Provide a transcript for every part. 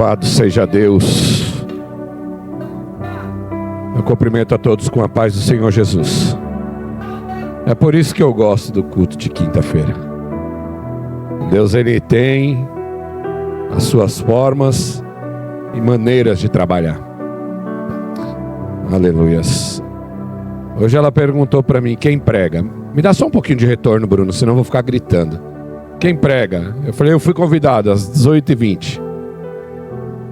Louvado seja Deus. Eu cumprimento a todos com a paz do Senhor Jesus. É por isso que eu gosto do culto de quinta-feira. Deus, Ele tem as suas formas e maneiras de trabalhar. Aleluias. Hoje ela perguntou para mim, quem prega? Me dá só um pouquinho de retorno, Bruno, senão eu vou ficar gritando. Quem prega? Eu falei, eu fui convidado às 18h20.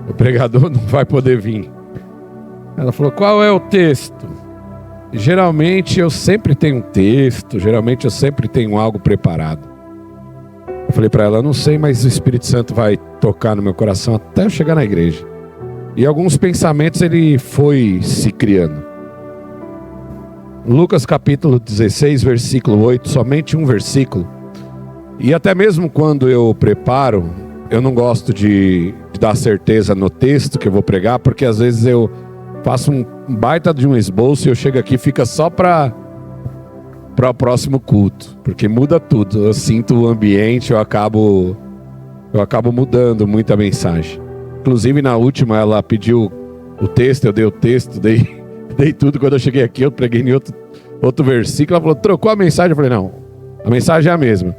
O pregador não vai poder vir. Ela falou, qual é o texto? Geralmente eu sempre tenho um texto, geralmente eu sempre tenho algo preparado. Eu falei para ela, não sei, mas o Espírito Santo vai tocar no meu coração até eu chegar na igreja. E alguns pensamentos ele foi se criando. Lucas capítulo 16, versículo 8, somente um versículo. E até mesmo quando eu preparo, eu não gosto de dar certeza no texto que eu vou pregar, porque às vezes eu faço um baita de um esboço e eu chego aqui e fica só para o próximo culto, porque muda tudo. Eu sinto o ambiente, eu acabo mudando muita mensagem. Inclusive na última ela pediu o texto, eu dei o texto, dei tudo. Quando eu cheguei aqui eu preguei em outro versículo, ela falou, trocou a mensagem? Eu falei, não, a mensagem é a mesma.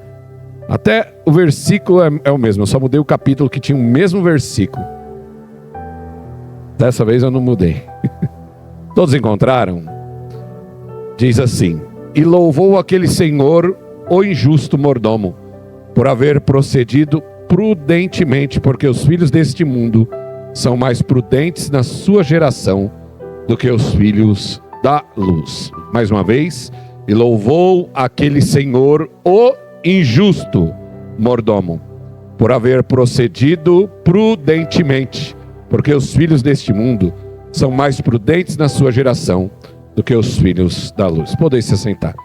Até o versículo é o mesmo, eu só mudei o capítulo que tinha o mesmo versículo. Dessa vez eu não mudei. Todos encontraram? Diz assim, e louvou aquele senhor, o injusto mordomo, por haver procedido prudentemente, porque os filhos deste mundo são mais prudentes na sua geração do que os filhos da luz. Mais uma vez, e louvou aquele senhor, o injusto mordomo, por haver procedido prudentemente, porque os filhos deste mundo são mais prudentes na sua geração do que os filhos da luz. Podem se assentar.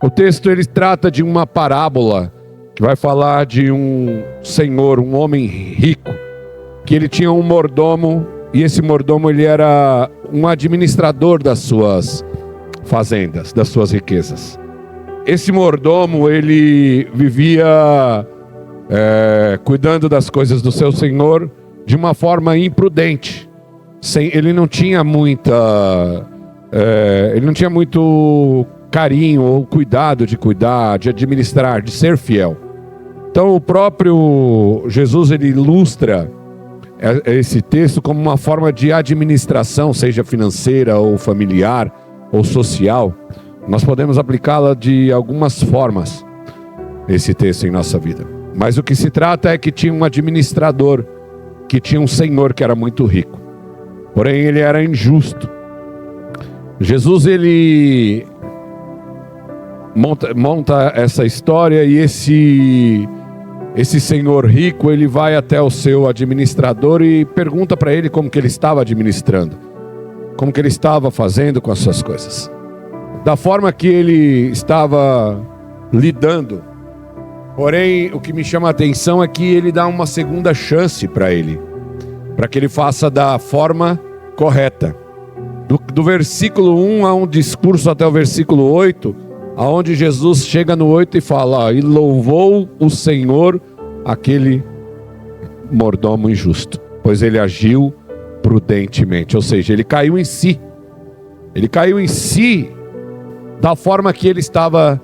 O texto ele trata de uma parábola que vai falar de um senhor, um homem rico, que ele tinha um mordomo, e esse mordomo ele era um administrador das suas fazendas, das suas riquezas. Esse mordomo ele vivia cuidando das coisas do seu senhor de uma forma imprudente. Ele não tinha muito carinho ou cuidado de cuidar, de administrar, de ser fiel. Então o próprio Jesus ele ilustra esse texto como uma forma de administração, seja financeira ou familiar ou social. Nós podemos aplicá-la de algumas formas, esse texto em nossa vida. Mas o que se trata é que tinha um administrador, que tinha um senhor que era muito rico. Porém, ele era injusto. Jesus, ele monta essa história e esse senhor rico, ele vai até o seu administrador e pergunta para ele como que ele estava administrando, como que ele estava fazendo com as suas coisas, da forma que ele estava lidando. Porém, o que me chama a atenção é que ele dá uma segunda chance para ele, para que ele faça da forma correta. Do versículo 1 a um discurso até o versículo 8, aonde Jesus chega no 8 e fala, e louvou o Senhor aquele mordomo injusto, pois ele agiu prudentemente. Ou seja, ele caiu em si. Ele caiu em si da forma que ele estava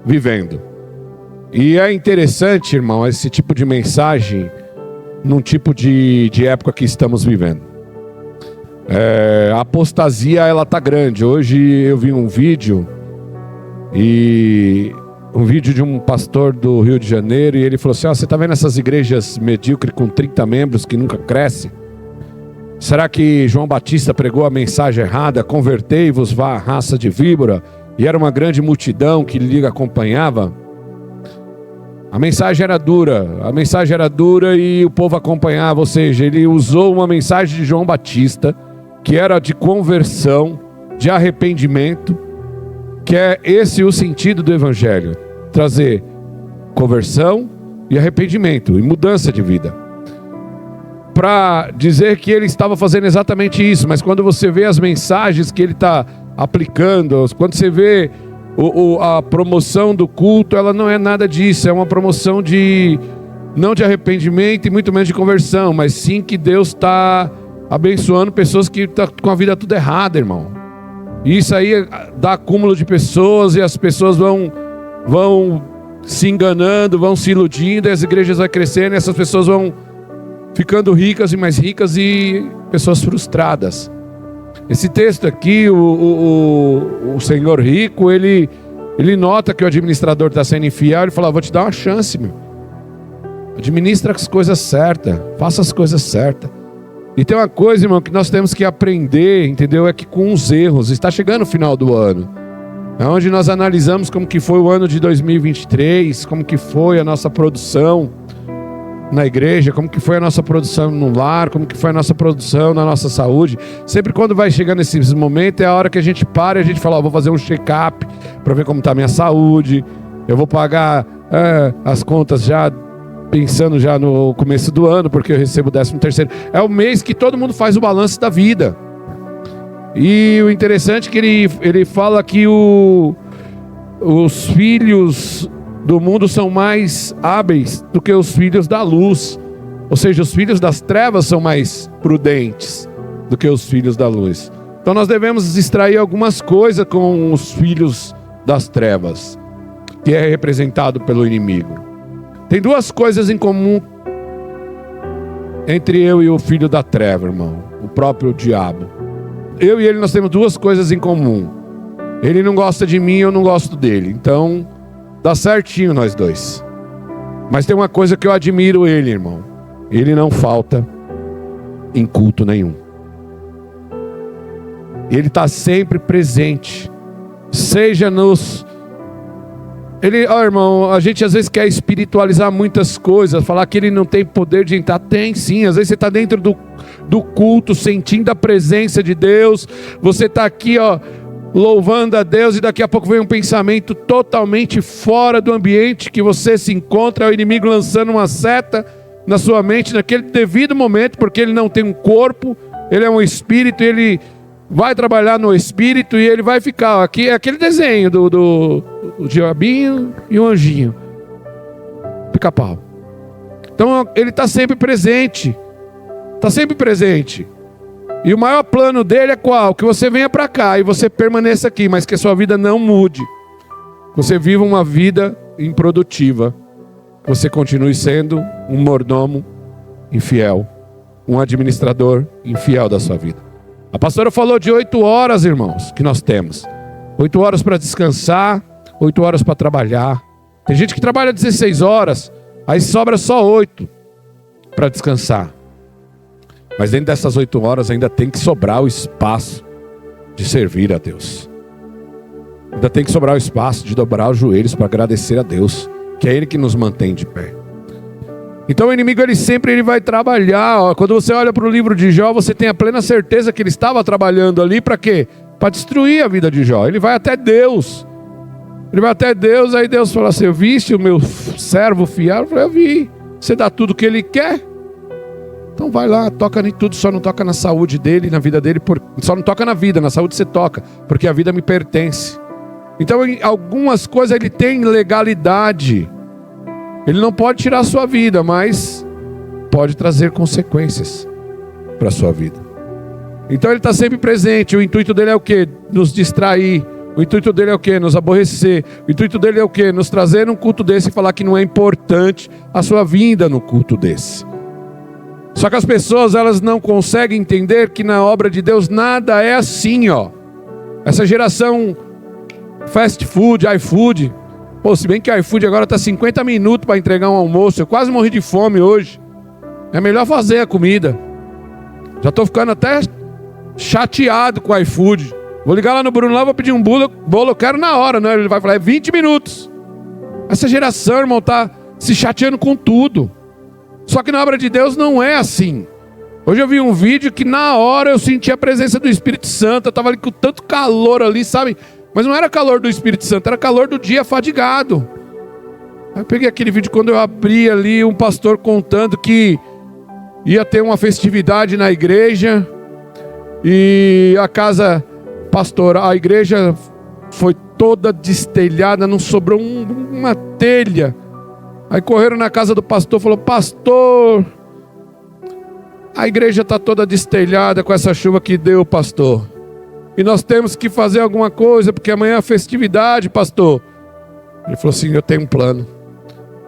vivendo. E é interessante, irmão, esse tipo de mensagem num tipo de época que estamos vivendo. A apostasia, ela tá grande. Hoje eu vi um vídeo de um pastor do Rio de Janeiro, e ele falou assim, você está vendo essas igrejas medíocres com 30 membros que nunca crescem? Será que João Batista pregou a mensagem errada? Convertei-vos, vá à raça de víbora, e era uma grande multidão que lhe acompanhava. A mensagem era dura e o povo acompanhava, ou seja, ele usou uma mensagem de João Batista, que era de conversão, de arrependimento, que é esse o sentido do Evangelho, trazer conversão e arrependimento e mudança de vida, para dizer que ele estava fazendo exatamente isso. Mas quando você vê as mensagens que ele está aplicando, quando você vê a promoção do culto, ela não é nada disso, é uma promoção de não de arrependimento e muito menos de conversão, mas sim que Deus está abençoando pessoas que estão com a vida tudo errada, irmão. E isso aí dá acúmulo de pessoas, e as pessoas vão se enganando, vão se iludindo, e as igrejas vão crescendo, e essas pessoas vão ficando ricas e mais ricas, e pessoas frustradas. Esse texto aqui, o senhor rico, ele nota que o administrador está sendo infiel. Ele fala: vou te dar uma chance, meu. Administra as coisas certas, faça as coisas certas. E tem uma coisa, irmão, que nós temos que aprender, entendeu? É que com os erros, está chegando o final do ano, é onde nós analisamos como que foi o ano de 2023, como que foi a nossa produção na igreja, como que foi a nossa produção no lar, como que foi a nossa produção na nossa saúde. Sempre quando vai chegando nesses momentos, é a hora que a gente para e a gente fala: vou fazer um check-up para ver como está a minha saúde, eu vou pagar as contas já, pensando já no começo do ano, porque eu recebo o 13º. É o mês que todo mundo faz o balanço da vida. E o interessante é que ele fala que os filhos do mundo são mais hábeis do que os filhos da luz. Ou seja, os filhos das trevas são mais prudentes do que os filhos da luz. Então nós devemos extrair algumas coisas com os filhos das trevas, que é representado pelo inimigo. Tem duas coisas em comum entre eu e o filho da treva, irmão. O próprio diabo. Eu e ele, nós temos duas coisas em comum. Ele não gosta de mim, eu não gosto dele. Então, dá certinho nós dois. Mas tem uma coisa que eu admiro ele, irmão. Ele não falta em culto nenhum. Ele está sempre presente. Seja nos... irmão, a gente às vezes quer espiritualizar muitas coisas, falar que ele não tem poder de entrar. Tem sim, às vezes você está dentro do culto, sentindo a presença de Deus. Você está aqui, louvando a Deus, e daqui a pouco vem um pensamento totalmente fora do ambiente que você se encontra. É o inimigo lançando uma seta na sua mente naquele devido momento, porque ele não tem um corpo, ele é um espírito, ele vai trabalhar no espírito, e ele vai ficar aqui. É aquele desenho do diabinho e o anjinho, pica-pau. Então ele está sempre presente, está sempre presente. E o maior plano dele é qual? Que você venha para cá e você permaneça aqui, mas que a sua vida não mude. Você viva uma vida improdutiva. Você continue sendo um mordomo infiel, um administrador infiel da sua vida. A pastora falou de 8 horas, irmãos, que nós temos. 8 horas para descansar, 8 horas para trabalhar. Tem gente que trabalha 16 horas, aí sobra só 8 para descansar. Mas dentro dessas 8 horas ainda tem que sobrar o espaço de servir a Deus. Ainda tem que sobrar o espaço de dobrar os joelhos para agradecer a Deus, que é Ele que nos mantém de pé. Então o inimigo ele vai trabalhar. Quando você olha para o livro de Jó, você tem a plena certeza que ele estava trabalhando ali para quê? Para destruir a vida de Jó. Ele vai até Deus. Aí Deus fala assim: viste o meu servo fiel? Eu falei: eu vi. Você dá tudo o que ele quer? Então vai lá, toca em tudo, só não toca na saúde dele, na vida dele. Só não toca na vida, na saúde você toca, porque a vida me pertence. Então em algumas coisas ele tem legalidade. Ele não pode tirar a sua vida, mas pode trazer consequências para a sua vida. Então ele está sempre presente. O intuito dele é o quê? Nos distrair. O intuito dele é o quê? Nos aborrecer. O intuito dele é o quê? Nos trazer num culto desse e falar que não é importante a sua vinda no culto desse. Só que as pessoas, elas não conseguem entender que na obra de Deus nada é assim, ó. Essa geração fast food, iFood. Pô, se bem que o iFood agora está 50 minutos para entregar um almoço. Eu quase morri de fome hoje. É melhor fazer a comida. Já estou ficando até chateado com o iFood. Vou ligar lá no Bruno, lá vou pedir um bolo, eu quero na hora, né? Ele vai falar: é 20 minutos. Essa geração, irmão, está se chateando com tudo. Só que na obra de Deus não é assim. Hoje eu vi um vídeo que na hora eu senti a presença do Espírito Santo. Eu estava ali com tanto calor ali, sabe? Mas não era calor do Espírito Santo, era calor do dia fadigado. Aí eu peguei aquele vídeo quando eu abri ali, um pastor contando que ia ter uma festividade na igreja. E a casa pastoral, a igreja foi toda destelhada, não sobrou uma telha. Aí correram na casa do pastor, falou: pastor, a igreja está toda destelhada com essa chuva que deu, pastor. E nós temos que fazer alguma coisa, porque amanhã é festividade, pastor. Ele falou assim: eu tenho um plano.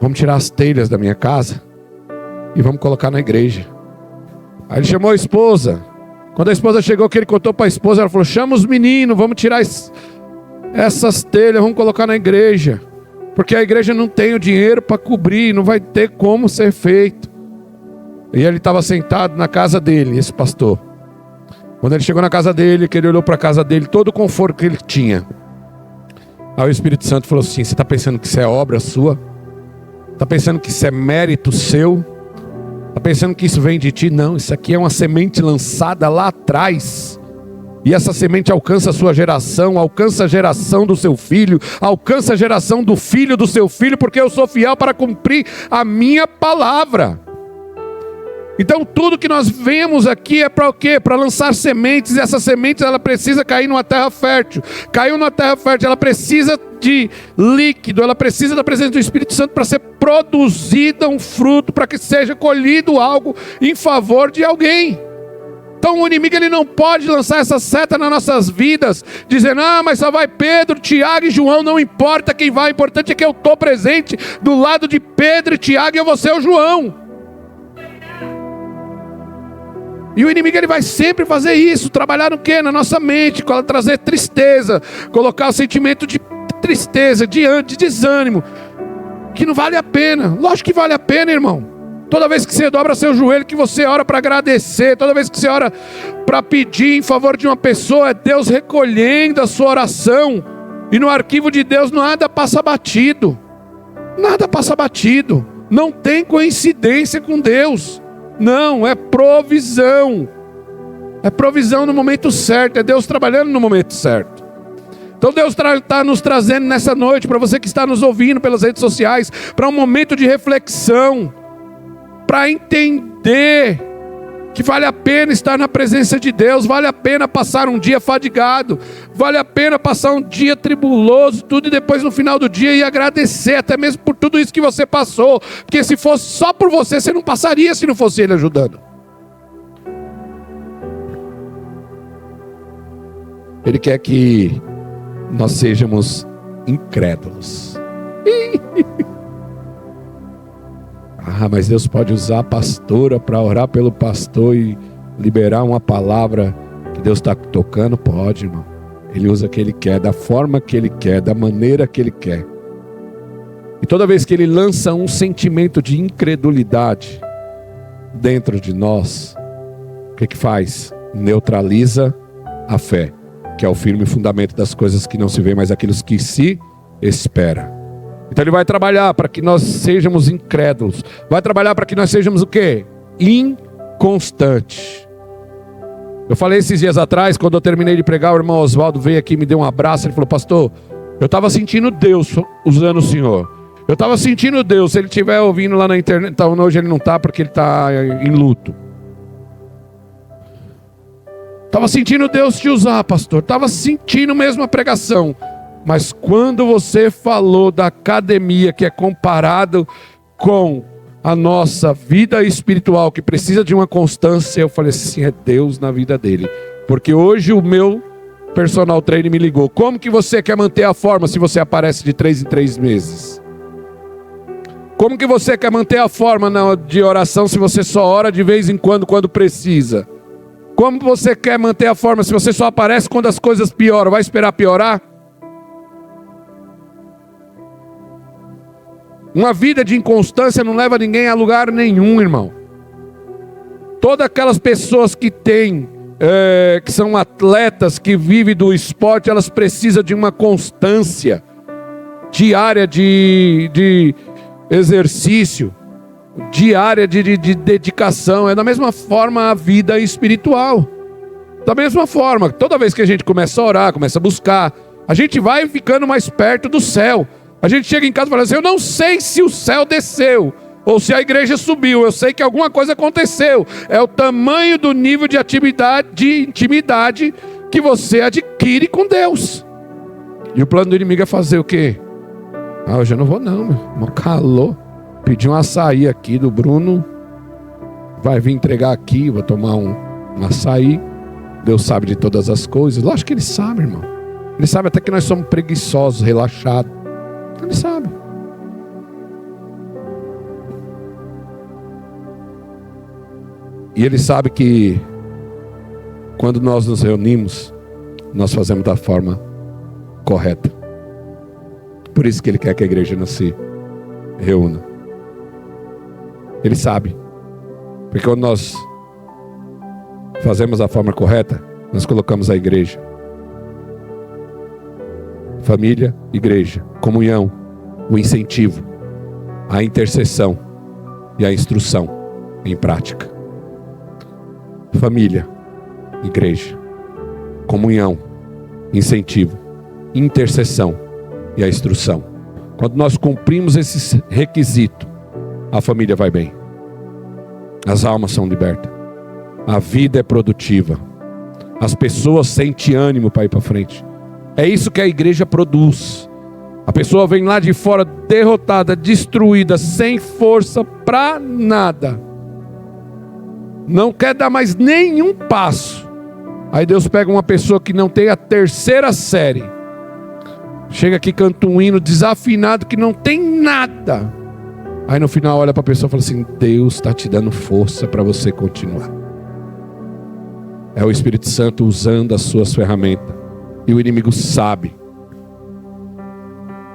Vamos tirar as telhas da minha casa e vamos colocar na igreja. Aí ele chamou a esposa. Quando a esposa chegou, que ele contou para a esposa, ela falou: chama os meninos, vamos tirar essas telhas, vamos colocar na igreja. Porque a igreja não tem o dinheiro para cobrir, não vai ter como ser feito. E ele estava sentado na casa dele, esse pastor. Quando ele chegou na casa dele, que ele olhou para a casa dele, todo o conforto que ele tinha. Aí o Espírito Santo falou assim: você está pensando que isso é obra sua? Está pensando que isso é mérito seu? Está pensando que isso vem de ti? Não, isso aqui é uma semente lançada lá atrás. E essa semente alcança a sua geração, alcança a geração do seu filho, alcança a geração do filho do seu filho, porque eu sou fiel para cumprir a minha palavra. Então tudo que nós vemos aqui é para o quê? Para lançar sementes, e essa semente ela precisa cair numa terra fértil. Caiu numa terra fértil, ela precisa de líquido, ela precisa da presença do Espírito Santo para ser produzida um fruto, para que seja colhido algo em favor de alguém. Então o inimigo ele não pode lançar essa seta nas nossas vidas, dizendo: ah, mas só vai Pedro, Tiago e João, não importa quem vai, o importante é que eu estou presente do lado de Pedro e Tiago e eu vou ser o João. E o inimigo ele vai sempre fazer isso, trabalhar no quê? Na nossa mente, trazer tristeza, colocar o sentimento de tristeza, de desânimo, que não vale a pena. Lógico que vale a pena, irmão. Toda vez que você dobra seu joelho, que você ora para agradecer, toda vez que você ora para pedir em favor de uma pessoa, é Deus recolhendo a sua oração. E no arquivo de Deus nada passa batido. Nada passa batido. Não tem coincidência com Deus. Não, é provisão. É provisão no momento certo, é Deus trabalhando no momento certo. Então Deus está nos trazendo nessa noite, para você que está nos ouvindo pelas redes sociais, para um momento de reflexão, para entender que vale a pena estar na presença de Deus, vale a pena passar um dia fadigado, vale a pena passar um dia tribuloso, tudo, e depois no final do dia ir agradecer, até mesmo por tudo isso que você passou, porque se fosse só por você, você não passaria se não fosse Ele ajudando. Ele quer que nós sejamos incrédulos. Ah, mas Deus pode usar a pastora para orar pelo pastor e liberar uma palavra que Deus está tocando? Pode, irmão. Ele usa o que Ele quer, da forma que Ele quer, da maneira que Ele quer. E toda vez que Ele lança um sentimento de incredulidade dentro de nós, o que faz? Neutraliza a fé, que é o firme fundamento das coisas que não se vê, mas aqueles que se espera. Então Ele vai trabalhar para que nós sejamos incrédulos. Vai trabalhar para que nós sejamos o quê? Inconstantes. Eu falei esses dias atrás, quando eu terminei de pregar, o irmão Oswaldo veio aqui e me deu um abraço. Ele falou: pastor, eu estava sentindo Deus usando o senhor. Eu estava sentindo Deus. Se ele estiver ouvindo lá na internet, então hoje ele não está porque ele está em luto. Estava sentindo Deus te usar, pastor. Estava sentindo mesmo a pregação. Mas quando você falou da academia, que é comparado com a nossa vida espiritual, que precisa de uma constância, eu falei assim: é Deus na vida dele. Porque hoje o meu personal trainer me ligou: como que você quer manter a forma se você aparece de 3 em 3 meses? Como que você quer manter a forma de oração se você só ora de vez em quando precisa? Como você quer manter a forma se você só aparece quando as coisas pioram? Vai esperar piorar? Uma vida de inconstância não leva ninguém a lugar nenhum, irmão. Todas aquelas pessoas que têm, que são atletas, que vivem do esporte, elas precisam de uma constância diária de exercício, diária de dedicação. É da mesma forma a vida espiritual. Da mesma forma, toda vez que a gente começa a orar, começa a buscar, a gente vai ficando mais perto do céu. A gente chega em casa e fala assim: eu não sei se o céu desceu ou se a igreja subiu, eu sei que alguma coisa aconteceu. É o tamanho do nível de intimidade que você adquire com Deus. E o plano do inimigo é fazer o quê? Ah, hoje eu não vou não, meu irmão, calor. pedi um açaí aqui do Bruno, vai vir entregar aqui, vou tomar um açaí. Deus sabe de todas as coisas. Lógico que Ele sabe, irmão. Ele sabe até que nós somos preguiçosos, relaxados. Ele sabe. E Ele sabe que quando nós nos reunimos, nós fazemos da forma correta. Por isso que Ele quer que a igreja não se reúna. Ele sabe. Porque quando nós fazemos da forma correta, nós colocamos a igreja, família, igreja, comunhão, o incentivo, a intercessão e a instrução em prática. Família, igreja, comunhão, incentivo, intercessão e a instrução. Quando nós cumprimos esses requisitos, a família vai bem, as almas são libertas, a vida é produtiva, as pessoas sentem ânimo para ir para frente. É isso que a igreja produz. A pessoa vem lá de fora derrotada, destruída, sem força para nada, não quer dar mais nenhum passo. Aí Deus pega uma pessoa que não tem a terceira série, chega aqui, canta um hino desafinado, que não tem nada. Aí no final olha para a pessoa e fala assim: Deus está te dando força para você continuar. É o Espírito Santo usando as suas ferramentas. E o inimigo sabe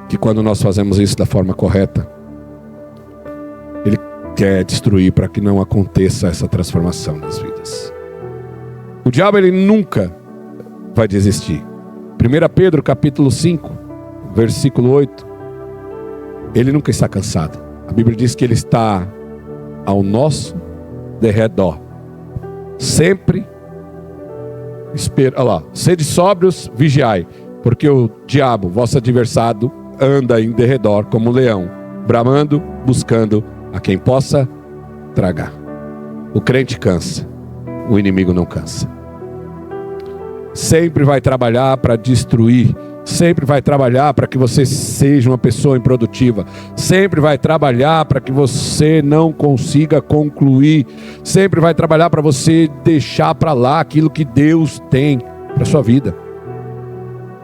que quando nós fazemos isso da forma correta, ele quer destruir para que não aconteça essa transformação nas vidas. O diabo, ele nunca vai desistir. 1 Pedro capítulo 5, versículo 8. Ele nunca está cansado. A Bíblia diz que ele está ao nosso derredor, sempre olha lá, sede sóbrios, vigiai, porque o diabo, vosso adversário, anda em derredor como um leão, bramando, buscando a quem possa tragar. O crente cansa, o inimigo não cansa. Sempre vai trabalhar para destruir, sempre vai trabalhar para que você seja uma pessoa improdutiva, sempre vai trabalhar para que você não consiga concluir, sempre vai trabalhar para você deixar para lá aquilo que Deus tem para a sua vida.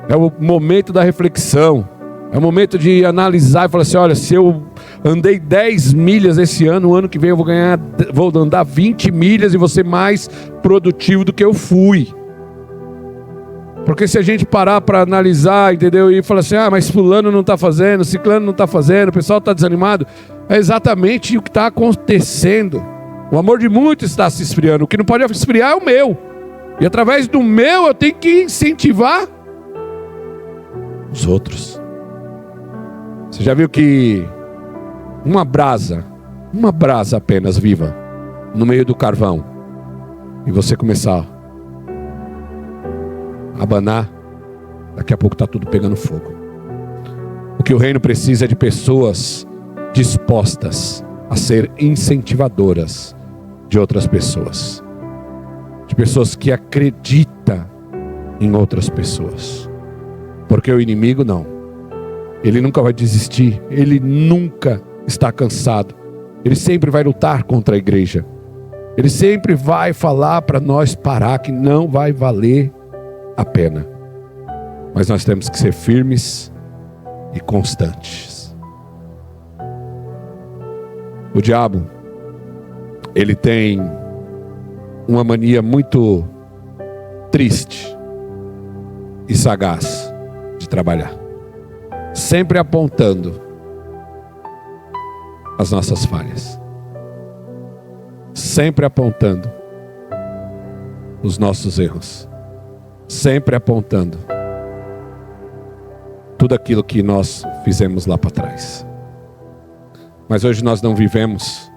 É o momento da reflexão, é o momento de analisar e falar assim: olha, se eu andei 10 milhas esse ano, o ano que vem eu vou andar 20 milhas e vou ser mais produtivo do que eu fui. Porque se a gente parar para analisar, entendeu? E falar assim: ah, mas fulano não está fazendo, ciclano não está fazendo, o pessoal está desanimado. É exatamente o que está acontecendo. O amor de muitos está se esfriando. O que não pode esfriar é o meu. E através do meu eu tenho que incentivar os outros. Você já viu que uma brasa apenas viva no meio do carvão, e você começar abanar, daqui a pouco está tudo pegando fogo. O que o reino precisa é de pessoas dispostas a ser incentivadoras de outras pessoas, de pessoas que acreditam em outras pessoas. Porque o inimigo não, ele nunca vai desistir, ele nunca está cansado, ele sempre vai lutar contra a igreja, ele sempre vai falar para nós parar, que não vai valer a pena. Mas nós temos que ser firmes e constantes. O diabo, ele tem uma mania muito triste e sagaz de trabalhar, sempre apontando as nossas falhas, sempre apontando os nossos erros, sempre apontando tudo aquilo que nós fizemos lá para trás. Mas hoje nós não vivemos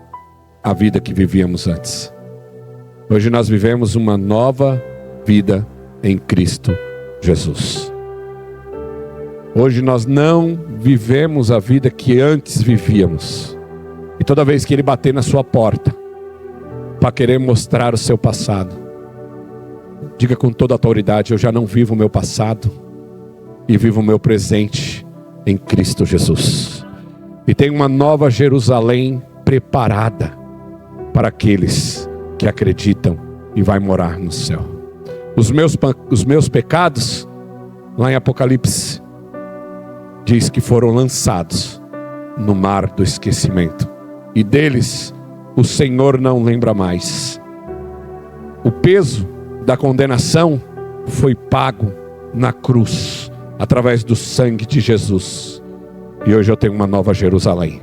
a vida que vivíamos antes. Hoje nós vivemos uma nova vida em Cristo Jesus. Hoje nós não vivemos a vida que antes vivíamos. E toda vez que ele bater na sua porta para querer mostrar o seu passado, diga com toda a autoridade: eu já não vivo o meu passado, e vivo o meu presente em Cristo Jesus. E tem uma nova Jerusalém preparada para aqueles que acreditam e vai morar no céu. Os meus pecados, lá em Apocalipse, diz que foram lançados no mar do esquecimento. E deles o Senhor não lembra mais. O peso da condenação foi pago na cruz, através do sangue de Jesus. E hoje eu tenho uma nova Jerusalém.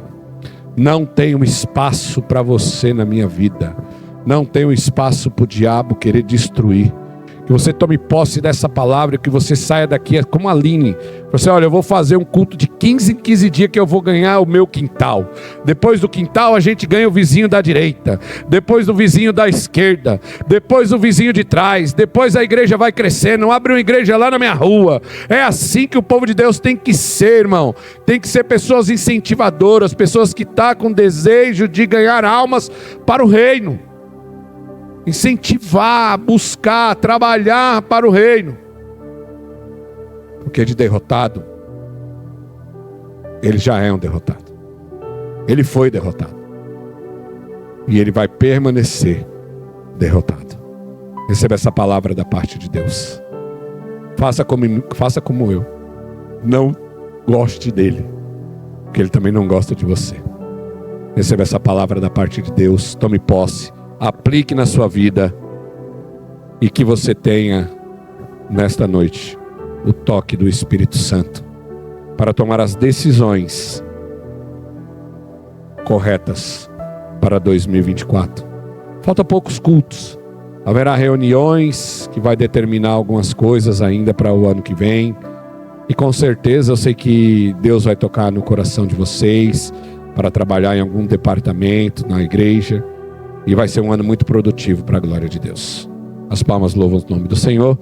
Não tenho espaço para você na minha vida. Não tenho espaço para o diabo querer destruir. Que você tome posse dessa palavra, que você saia daqui como a Aline. Você, olha, eu vou fazer um culto de 15 em 15 dias que eu vou ganhar o meu quintal. Depois do quintal a gente ganha o vizinho da direita. Depois do vizinho da esquerda. Depois do vizinho de trás. Depois a igreja vai crescendo. Abre uma igreja lá na minha rua. É assim que o povo de Deus tem que ser, irmão. Tem que ser pessoas incentivadoras. Pessoas que estão com desejo de ganhar almas para o reino. Incentivar, buscar, trabalhar para o reino. Porque de derrotado, ele já é um derrotado. Ele foi derrotado. E ele vai permanecer derrotado. Receba essa palavra da parte de Deus. Faça como eu. Não goste dele, porque ele também não gosta de você. Receba essa palavra da parte de Deus. Tome posse. Aplique na sua vida. E que você tenha, nesta noite, o toque do Espírito Santo para tomar as decisões corretas para 2024. Falta poucos cultos. Haverá reuniões que vai determinar algumas coisas ainda para o ano que vem. E com certeza eu sei que Deus vai tocar no coração de vocês para trabalhar em algum departamento na igreja. E vai ser um ano muito produtivo para a glória de Deus. As palmas louvam o nome do Senhor.